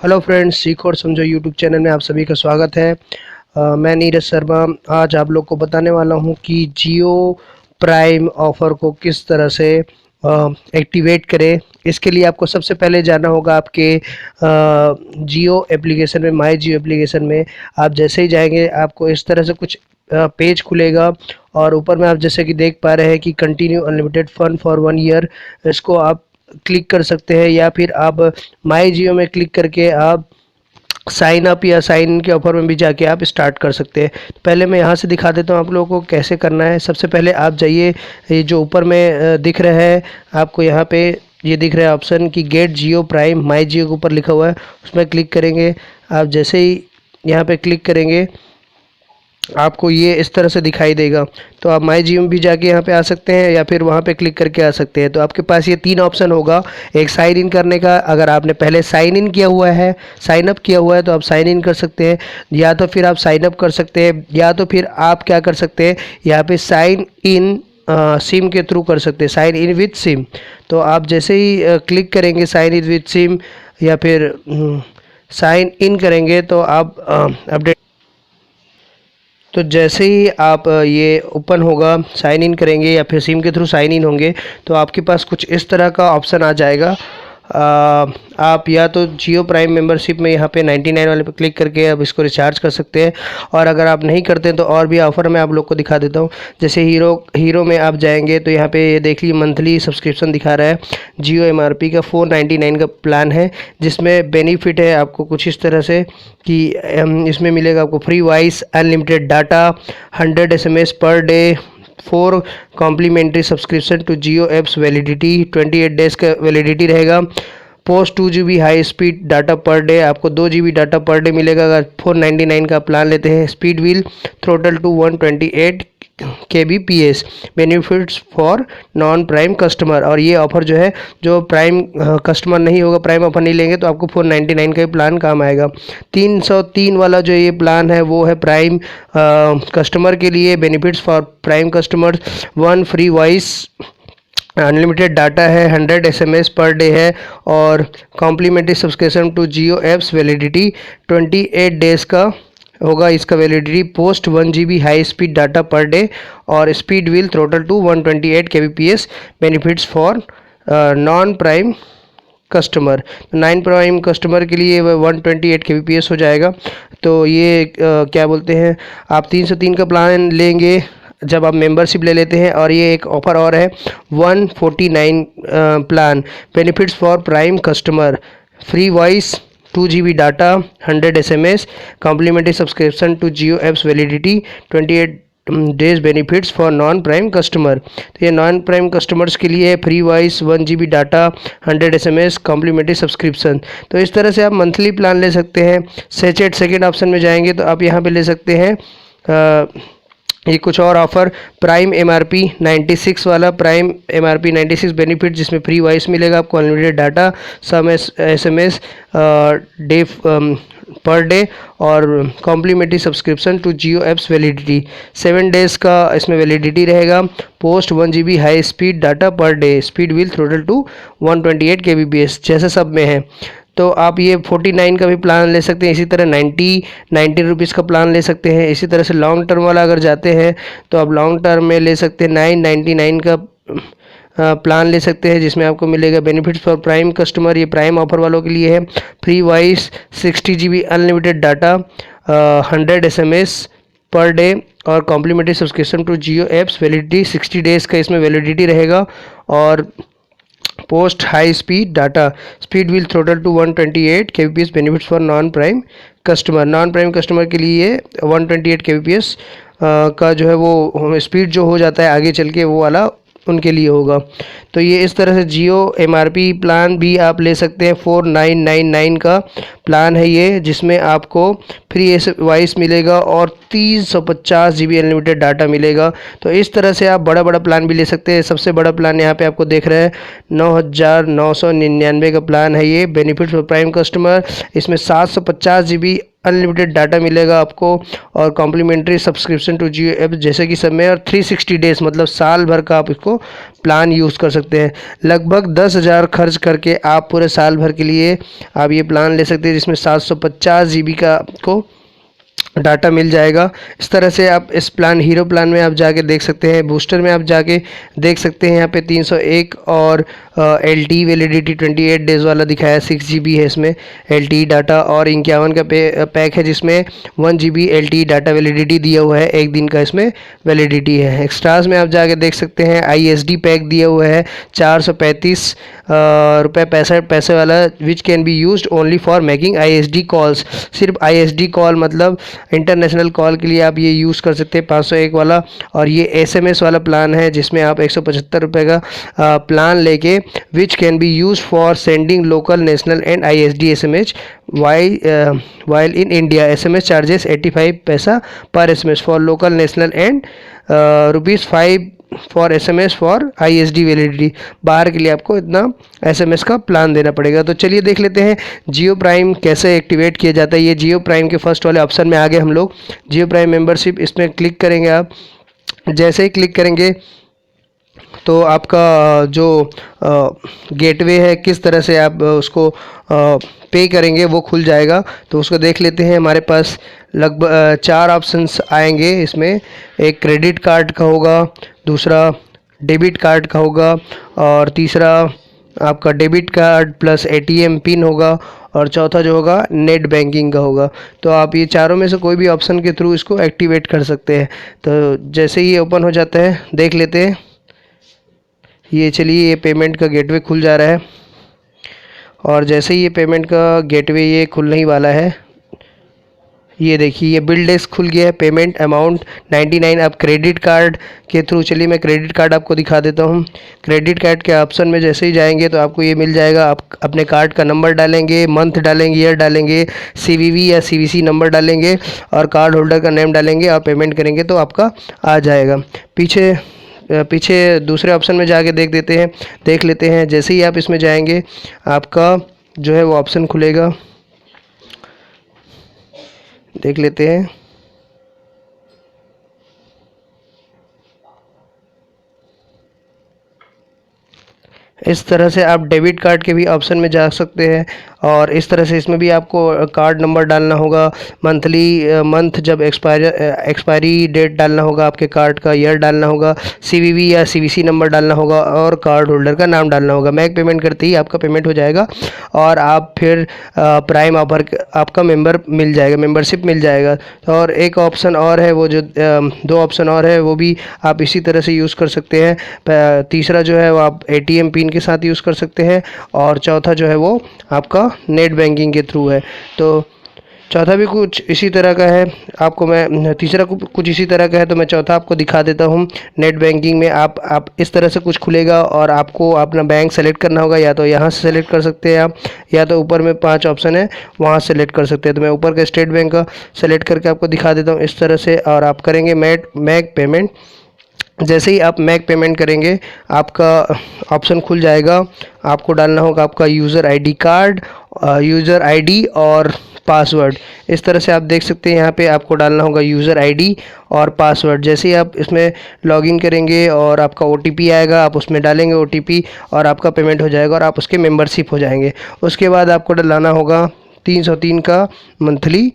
Hello friends, सीखो और समझो यूट्यूब चैनल में आप सभी का स्वागत है। मैं नीरज शर्मा आज आप लोग को बताने वाला हूं कि जियो प्राइम ऑफ़र को किस तरह से एक्टिवेट करें। इसके लिए आपको सबसे पहले जाना होगा आपके जियो एप्लीकेशन में, माई जियो एप्लीकेशन में। आप जैसे ही जाएंगे आपको इस तरह से कुछ पेज खुलेगा और ऊपर में आप जैसे कि देख पा रहे हैं कि continue unlimited fun for 1 year, इसको आप क्लिक कर सकते हैं या फिर आप माई जियो में क्लिक करके आप साइन अप या साइन इन के ऑफर में भी जाके आप स्टार्ट कर सकते हैं। तो पहले मैं यहाँ से दिखा देता हूँ आप लोगों को कैसे करना है। सबसे पहले आप जाइए, ये जो ऊपर में दिख रहा है आपको, यहाँ पे ये दिख रहा है ऑप्शन कि गेट जियो प्राइम, माई जियो के ऊपर लिखा हुआ है, उसमें क्लिक करेंगे। आप जैसे ही यहाँ पे क्लिक करेंगे आपको ये इस तरह से दिखाई देगा। तो आप माई जियो में भी जाके यहाँ पे आ सकते हैं या फिर वहाँ पे क्लिक करके आ सकते हैं। तो आपके पास ये 3 ऑप्शन होगा। एक साइन इन करने का, अगर आपने पहले साइन इन किया हुआ है, साइन अप किया हुआ है तो आप साइन इन कर सकते हैं, या तो फिर आप साइन अप कर सकते हैं, या तो फिर आप क्या कर सकते हैं, यहाँ पे साइन इन सिम के थ्रू कर सकते हैं, साइन इन विथ सिम। तो आप जैसे ही क्लिक करेंगे साइन इन विथ सिम या फिर साइन इन करेंगे तो आप अपडेट, तो जैसे ही आप ये ओपन होगा, साइन इन करेंगे या फिर सिम के थ्रू साइन इन होंगे तो आपके पास कुछ इस तरह का ऑप्शन आ जाएगा। आप या तो जियो प्राइम मेंबरशिप में यहाँ पे 99 वाले पे क्लिक करके आप इसको रिचार्ज कर सकते हैं, और अगर आप नहीं करते हैं तो और भी ऑफ़र मैं आप लोग को दिखा देता हूँ। जैसे हीरो में आप जाएंगे तो यहाँ पे ये देख लीजिए मंथली सब्सक्रिप्शन दिखा रहा है। जियो एमआरपी का 499 का प्लान है, जिसमें बेनिफिट है आपको कुछ इस तरह से कि इसमें मिलेगा आपको free voice, unlimited data, 100 SMS per day, 4 complimentary subscription to Jio apps, validity 28 days का वैलिडिटी रहेगा। Post 2 GB high speed data per day, आपको 2 GB डाटा पर डे मिलेगा अगर 499 का प्लान लेते हैं। Speed will throttle to 128 kbps, benefits for non prime customer. और ये ऑफ़र जो है, जो प्राइम कस्टमर नहीं होगा, प्राइम ऑफर नहीं लेंगे तो आपको 499 का ही प्लान काम आएगा। 303 वाला जो ये प्लान है वो है प्राइम कस्टमर के लिए, benefits for prime customer, 1 free voice, unlimited data है, 100 SMS पर डे है, और complimentary subscription to Jio apps, validity 28 days का होगा इसका validity. Post 1 GB high speed data per day, और speed will throttle to 128 kbps, benefits for non prime customer. 9 prime customer के लिए 128 kbps हो जाएगा। तो ये क्या बोलते हैं, आप 303 का प्लान लेंगे जब आप मेंबरशिप ले लेते हैं। और ये एक ऑफ़र और है, 149 plan, benefits for prime customer, free voice, 2 GB data, 100 SMS, complimentary subscription to Jio apps, validity 28 days, benefits for non prime customer. तो ये नॉन प्राइम कस्टमर्स के लिए है, free voice, 1 GB data, 100 SMS, complimentary subscription. तो इस तरह से आप मंथली प्लान ले सकते हैं। सेकेंड ऑप्शन में जाएंगे तो आप यहाँ पे ले सकते हैं ये कुछ और ऑफ़र, प्राइम एमआरपी 96 वाला, प्राइम एमआरपी 96 बेनिफिट, जिसमें फ्री वॉइस मिलेगा आपको, unlimited data, some SMS day per day, और complimentary subscription to Jio apps, validity 7 days का इसमें वैलिडिटी रहेगा। Post 1 GB high speed data per day, speed will throttle to 128 kbps, जैसे सब में है। तो आप ये 49 का भी प्लान ले सकते हैं, इसी तरह 19 रुपीज़ का प्लान ले सकते हैं। इसी तरह से लॉन्ग टर्म वाला अगर जाते हैं तो आप लॉन्ग टर्म में ले सकते हैं, 999 का प्लान ले सकते हैं, जिसमें आपको मिलेगा बेनिफिट्स फॉर प्राइम कस्टमर, ये प्राइम ऑफर वालों के लिए है। Free voice, 60 GB unlimited data, 100 SMS per day, और complimentary subscription to Jio apps, validity 60 days का इसमें वैलिडिटी रहेगा। और post high speed data, speed will throttle to 128 kbps, benefits for non prime customer. Non prime customer के लिए 128 kbps का जो है वो स्पीड जो हो जाता है आगे चल के, वो वाला उनके लिए होगा। तो ये इस तरह से जियो एमआरपी प्लान भी आप ले सकते हैं। 4999 का प्लान है ये, जिसमें आपको फ्री वॉइस मिलेगा और 350 GB अनलिमिटेड डाटा मिलेगा। तो इस तरह से आप बड़ा प्लान भी ले सकते हैं। सबसे बड़ा प्लान यहाँ पे आपको देख रहे हैं 9999 का प्लान है ये, बेनिफिट फॉर प्राइम कस्टमर। इसमें 750 GB अनलिमिटेड डाटा मिलेगा आपको और complimentary subscription to Jio app जैसे कि सब में, और 360 डेज़ मतलब साल भर का आप इसको प्लान यूज़ कर सकते हैं। लगभग 10,000 खर्च करके आप पूरे साल भर के लिए आप ये प्लान ले सकते हैं, जिसमें 750 GB का आपको डाटा मिल जाएगा। इस तरह से आप इस प्लान हीरो प्लान में आप जाके देख सकते हैं, बूस्टर में आप जाके देख सकते हैं। यहाँ पे 301 और LTE वैलिडिटी 28 डेज़ वाला दिखाया, 6 GB है इसमें LTE डाटा, और 51 का पैक है जिसमें 1 GB LTE डाटा वैलिडिटी दिया हुआ है, एक दिन का इसमें वैलिडिटी है। एक्स्ट्रास में आप जाके देख सकते हैं, ISD पैक दिया हुआ है 435 रुपये 65 पैसे वाला, which can be used only for making ISD calls. सिर्फ ISD कॉल मतलब इंटरनेशनल कॉल के लिए आप ये यूज़ कर सकते हैं 501 वाला। और ये SMS वाला प्लान है जिसमें आप 175 रुपये का प्लान लेके which can be use for sending local, national and ISD SMS while in India. SMS charges 85 पैसा पर SMS for local, national and ₹5 for SMS for ISD validity. बाहर के लिए आपको इतना SMS का प्लान देना पड़ेगा। तो चलिए देख लेते हैं जियो प्राइम कैसे एक्टिवेट किया जाता है। ये जियो प्राइम के फर्स्ट वाले ऑप्शन में आ गए हम लोग, जियो प्राइम मेंबरशिप, इसमें क्लिक करेंगे आप। जैसे ही क्लिक करेंगे तो आपका जो गेटवे है, किस तरह से आप उसको पे करेंगे वो खुल जाएगा। तो उसको देख लेते हैं। हमारे पास लगभग 4 ऑप्शंस आएंगे इसमें। एक क्रेडिट कार्ड का होगा, दूसरा डेबिट कार्ड का होगा, और तीसरा आपका debit card plus ATM pin होगा, और चौथा जो होगा नेट बैंकिंग का होगा। तो आप ये चारों में से कोई भी ऑप्शन के थ्रू इसको एक्टिवेट कर सकते हैं। तो जैसे ही ये ओपन हो जाता है देख लेते हैं। ये चलिए ये पेमेंट का गेटवे खुल जा रहा है, और जैसे ही ये पेमेंट का गेटवे ये खुलने ही वाला है, ये देखिए ये बिल डेस्क खुल गया है। Payment amount 99। अब क्रेडिट कार्ड के थ्रू, चलिए मैं क्रेडिट कार्ड आपको दिखा देता हूँ। क्रेडिट कार्ड के ऑप्शन में जैसे ही जाएंगे तो आपको ये मिल जाएगा। आप अपने कार्ड का नंबर डालेंगे, मंथ डालेंगे, ईयर डालेंगे, CVV या CVC नंबर डालेंगे, और कार्ड होल्डर का नेम डालेंगे, और पेमेंट करेंगे तो आपका आ जाएगा। पीछे दूसरे ऑप्शन में जाके देख लेते हैं। जैसे ही आप इसमें जाएंगे आपका जो है वो ऑप्शन खुलेगा, देख लेते हैं। इस तरह से आप डेबिट कार्ड के भी ऑप्शन में जा सकते हैं, और इस तरह से इसमें भी आपको कार्ड नंबर डालना होगा, मंथ जब एक्सपायरी डेट डालना होगा आपके कार्ड का, ईयर डालना होगा, CVV या CVC नंबर डालना होगा, और कार्ड होल्डर का नाम डालना होगा। मैक पेमेंट करते ही आपका पेमेंट हो जाएगा, और आप फिर प्राइम ऑफर आपका मेंबरशिप मिल जाएगा। और एक ऑप्शन और है, वो जो 2 ऑप्शन और है वो भी आप इसी तरह से यूज़ कर सकते हैं। तीसरा जो है वो आप ATM पिन के साथ यूज़ कर सकते हैं, और चौथा जो है वो आपका नेट बैंकिंग के थ्रू है। तो चौथा भी कुछ इसी तरह का है, आपको मैं तीसरा कुछ इसी तरह का है, तो मैं चौथा आपको दिखा देता हूँ। नेट बैंकिंग में आप इस तरह से कुछ खुलेगा, और आपको अपना बैंक सेलेक्ट करना होगा। या तो यहाँ से सेलेक्ट कर सकते हैं आप, या तो ऊपर में 5 ऑप्शन है वहाँ सेलेक्ट कर सकते हैं। तो मैं ऊपर का स्टेट बैंक का सेलेक्ट करके आपको दिखा देता हूँ इस तरह से, और आप करेंगे मैक पेमेंट। जैसे ही आप मैक पेमेंट करेंगे आपका ऑप्शन खुल जाएगा। आपको डालना होगा आपका यूज़र ID और पासवर्ड। इस तरह से आप देख सकते हैं यहाँ पे आपको डालना होगा यूज़र ID और पासवर्ड। जैसे ही आप इसमें लॉगिन करेंगे और आपका OTP आएगा, आप उसमें डालेंगे OTP, और आपका पेमेंट हो जाएगा, और आप उसके मेंबरशिप हो जाएंगे। उसके बाद आपको डलाना होगा 303 का मंथली।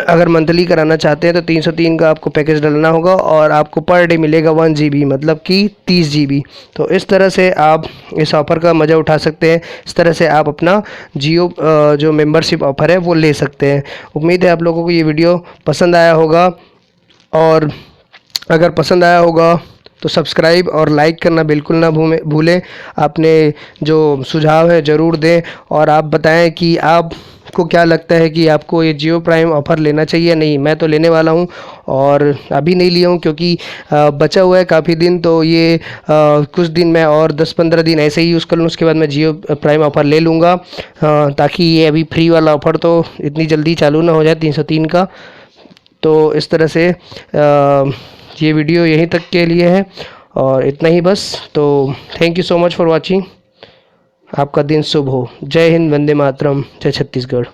अगर मंथली कराना चाहते हैं तो 303 का आपको पैकेज डालना होगा, और आपको पर डे मिलेगा 1 GB, मतलब कि 30 GB। तो इस तरह से आप इस ऑफ़र का मज़ा उठा सकते हैं। इस तरह से आप अपना जियो जो मेंबरशिप ऑफ़र है वो ले सकते हैं। उम्मीद है आप लोगों को ये वीडियो पसंद आया होगा, और अगर पसंद आया होगा तो सब्सक्राइब और लाइक करना बिल्कुल ना भूलें। अपने जो सुझाव है ज़रूर दें, और आप बताएं कि आपको क्या लगता है कि आपको ये जियो प्राइम ऑफ़र लेना चाहिए या नहीं। मैं तो लेने वाला हूं, और अभी नहीं लिया हूं क्योंकि बचा हुआ है काफ़ी दिन। तो ये कुछ दिन मैं और 10-15 दिन ऐसे ही यूज़ कर लूँ, उसके बाद मैं जियो प्राइम ऑफ़र ले लूँगा, ताकि ये अभी फ्री वाला ऑफ़र तो इतनी जल्दी चालू ना हो जाए 303 का। तो इस तरह से ये वीडियो यहीं तक के लिए है, और इतना ही बस। तो thank you so much for watching. आपका दिन शुभ हो। जय हिंद, वंदे मातरम, जय छत्तीसगढ़।